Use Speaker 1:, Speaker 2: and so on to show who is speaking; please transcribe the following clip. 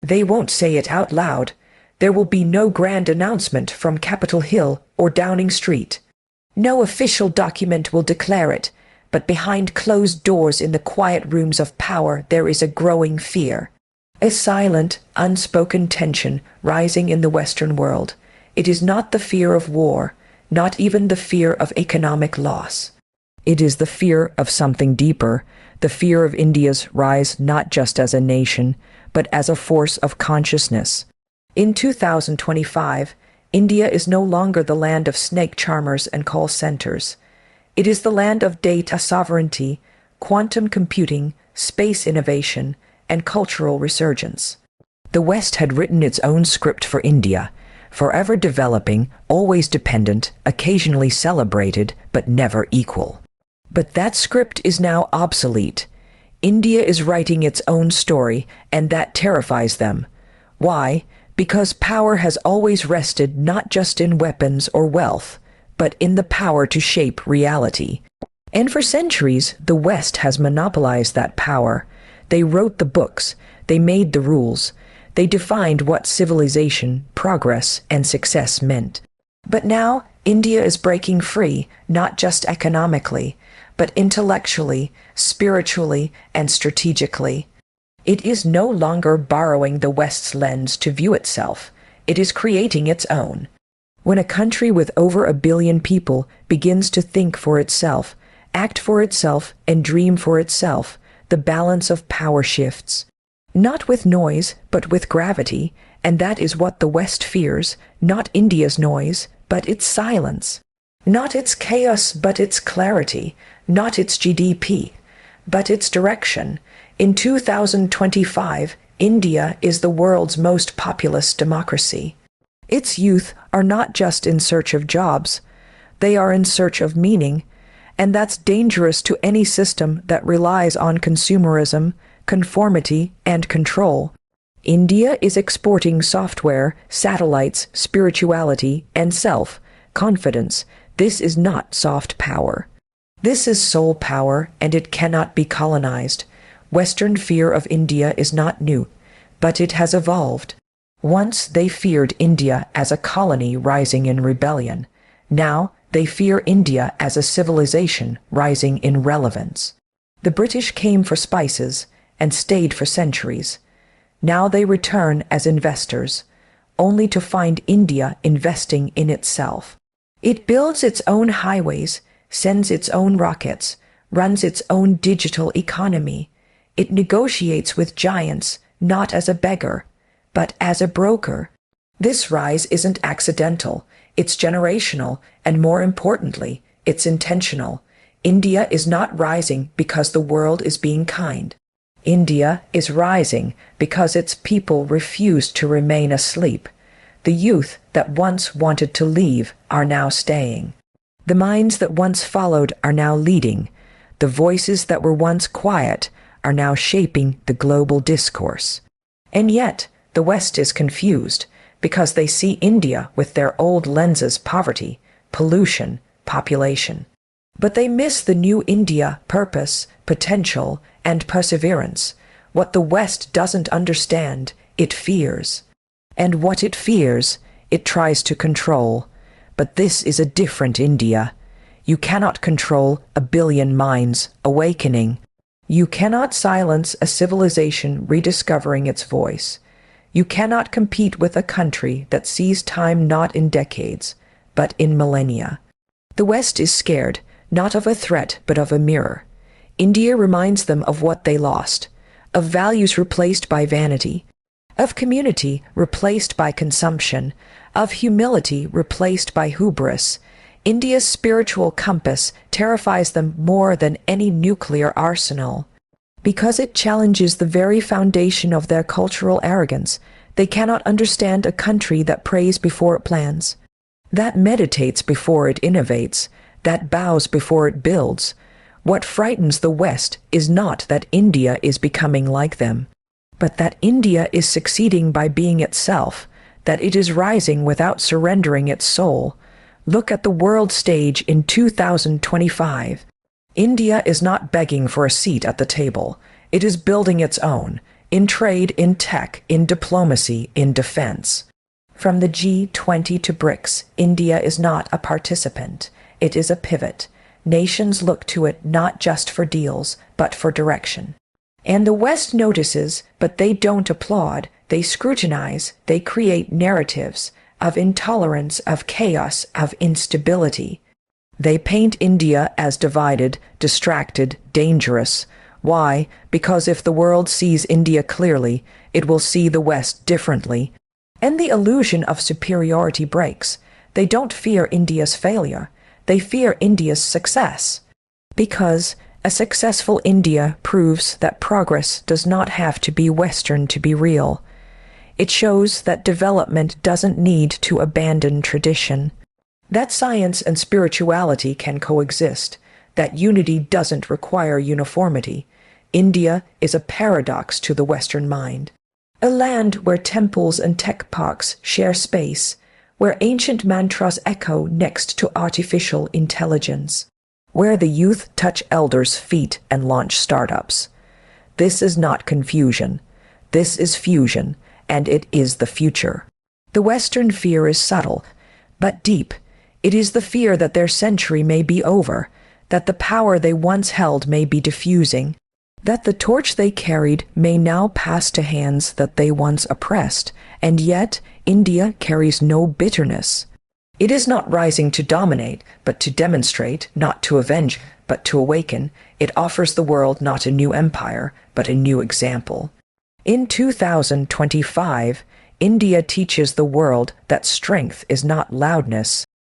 Speaker 1: They won't say it out loud. There will be no grand announcement from Capitol Hill or Downing Street. No official document will declare it, but behind closed doors in the quiet rooms of power there is a growing fear. A silent, unspoken tension rising in the Western world. It is not the fear of war, not even the fear of economic loss. It is the fear of something deeper, the fear of India's rise not just as a nation, but as a force of consciousness. In 2025, India is no longer the land of snake charmers and call centers. It is the land of data sovereignty, quantum computing, space innovation, and cultural resurgence. The West had written its own script for India, forever developing, always dependent, occasionally celebrated, but never equal. But that script is now obsolete. India is writing its own story, and that terrifies them. Why? Because power has always rested not just in weapons or wealth, but in the power to shape reality. And for centuries, the West has monopolized that power. They wrote the books, they made the rules, they defined what civilization, progress, and success meant. But now, India is breaking free, not just economically, but intellectually, spiritually, and strategically. It is no longer borrowing the West's lens to view itself. It is creating its own. When a country with over 1 billion people begins to think for itself, act for itself, and dream for itself, the balance of power shifts. Not with noise, but with gravity, and that is what the West fears, not India's noise, but its silence. Not its chaos, but its clarity. Not its GDP, but its direction. In 2025, India is the world's most populous democracy. Its youth are not just in search of jobs, they are in search of meaning, and that's dangerous to any system that relies on consumerism, conformity, and control. India is exporting software, satellites, spirituality, and self-confidence. This is not soft power. This is soul power, and it cannot be colonized. Western fear of India is not new, but it has evolved. Once they feared India as a colony rising in rebellion. Now they fear India as a civilization rising in relevance. The British came for spices and stayed for centuries. Now they return as investors, only to find India investing in itself. It builds its own highways, sends its own rockets, runs its own digital economy. It negotiates with giants, not as a beggar, but as a broker. This rise isn't accidental, it's generational, and more importantly, it's intentional. India is not rising because the world is being kind. India is rising because its people refuse to remain asleep. The youth that once wanted to leave are now staying. The minds that once followed are now leading. The voices that were once quiet are now shaping the global discourse. And yet, the West is confused because they see India with their old lenses: poverty, pollution, population. But they miss the new India: purpose, potential, and perseverance. What the West doesn't understand, it fears. And what it fears, it tries to control. But this is a different India. You cannot control 1 billion minds awakening. You cannot silence a civilization rediscovering its voice. You cannot compete with a country that sees time not in decades, but in millennia. The West is scared, not of a threat, but of a mirror. India reminds them of what they lost, of values replaced by vanity, of community replaced by consumption, of humility replaced by hubris. India's spiritual compass terrifies them more than any nuclear arsenal. Because it challenges the very foundation of their cultural arrogance, they cannot understand a country that prays before it plans, that meditates before it innovates, that bows before it builds. What frightens the West is not that India is becoming like them, but that India is succeeding by being itself, that it is rising without surrendering its soul. Look at the world stage in 2025. India is not begging for a seat at the table. It is building its own. in trade, in tech, in diplomacy, in defense. From the G20 to BRICS, India is not a participant. It is a pivot. Nations look to it not just for deals, but for direction. And the West notices, but they don't applaud. They scrutinize, they create narratives of intolerance, of chaos, of instability. They paint India as divided, distracted, dangerous. Why? Because if the world sees India clearly, it will see the West differently. And the illusion of superiority breaks. They don't fear India's failure. They fear India's success. Because a successful India proves that progress does not have to be Western to be real. It shows that development doesn't need to abandon tradition, that science and spirituality can coexist, that unity doesn't require uniformity. India is a paradox to the Western mind, a land where temples and tech parks share space, where ancient mantras echo next to artificial intelligence, where the youth touch elders' feet and launch startups. This is not confusion. This is fusion, and it is the future. The Western fear is subtle, but deep. It is the fear that their century may be over, that the power they once held may be diffusing, that the torch they carried may now pass to hands that they once oppressed, and yet India carries no bitterness. It is not rising to dominate, but to demonstrate, not to avenge, but to awaken. It offers the world not a new empire, but a new example. In 2025, India teaches the world that strength is not loudness,